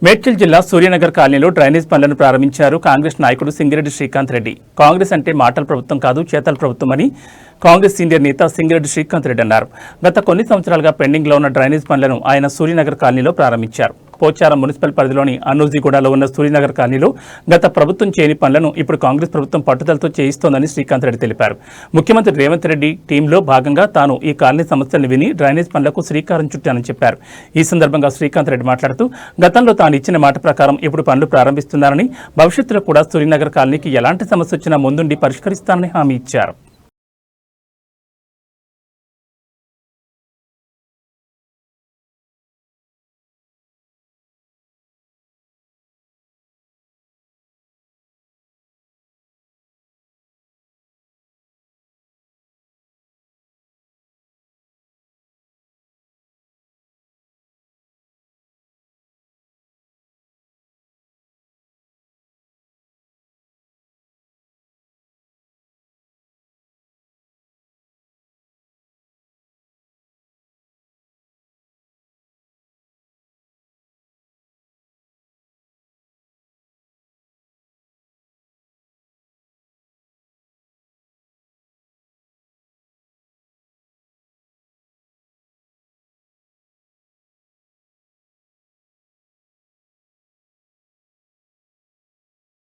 మేడ్చల్ జిల్లా సూర్యనగర్ కాలనీలో డ్రైనేజ్ పనులను ప్రారంభించారు కాంగ్రెస్ నాయకుడు సింగిరెడ్డి శ్రీకాంత్ రెడ్డి. కాంగ్రెస్ అంటే మాటల ప్రభుత్వం కాదు, చేతల ప్రభుత్వం అని కాంగ్రెస్ సీనియర్ నేత సింగిరెడ్డి శ్రీకాంత్ రెడ్డి అన్నారు. గత కొన్ని సంవత్సరాలుగా పెండింగ్లో ఉన్న డ్రైనేజ్ పనులను ఆయన సూర్యనగర్ కాలనీలో ప్రారంభించారు. పోచారం మున్సిపల్ పరిధిలోని అన్నూజిగూడలో ఉన్న సూర్యనగర్ కాలనీలో గత ప్రభుత్వం చేయని పనులను ఇప్పుడు కాంగ్రెస్ ప్రభుత్వం పట్టుదలతో చేయిస్తోందని శ్రీకాంత్ రెడ్డి తెలిపారు. ముఖ్యమంత్రి రేవంత్ రెడ్డి టీంలో భాగంగా తాను ఈ కాలనీ సమస్యలను విని డ్రైనేజ్ పనులకు శ్రీకారం చుట్టానని చెప్పారు. ఈ సందర్భంగా శ్రీకాంత్ రెడ్డి మాట్లాడుతూ గతంలో తాను ఇచ్చిన మాట ప్రకారం ఇప్పుడు పనులు ప్రారంభిస్తున్నారని, భవిష్యత్తులో కూడా సూర్యనగర్ కాలనీకి ఎలాంటి సమస్య వచ్చినా ముందుండి పరిష్కరిస్తానని హామీ ఇచ్చారు.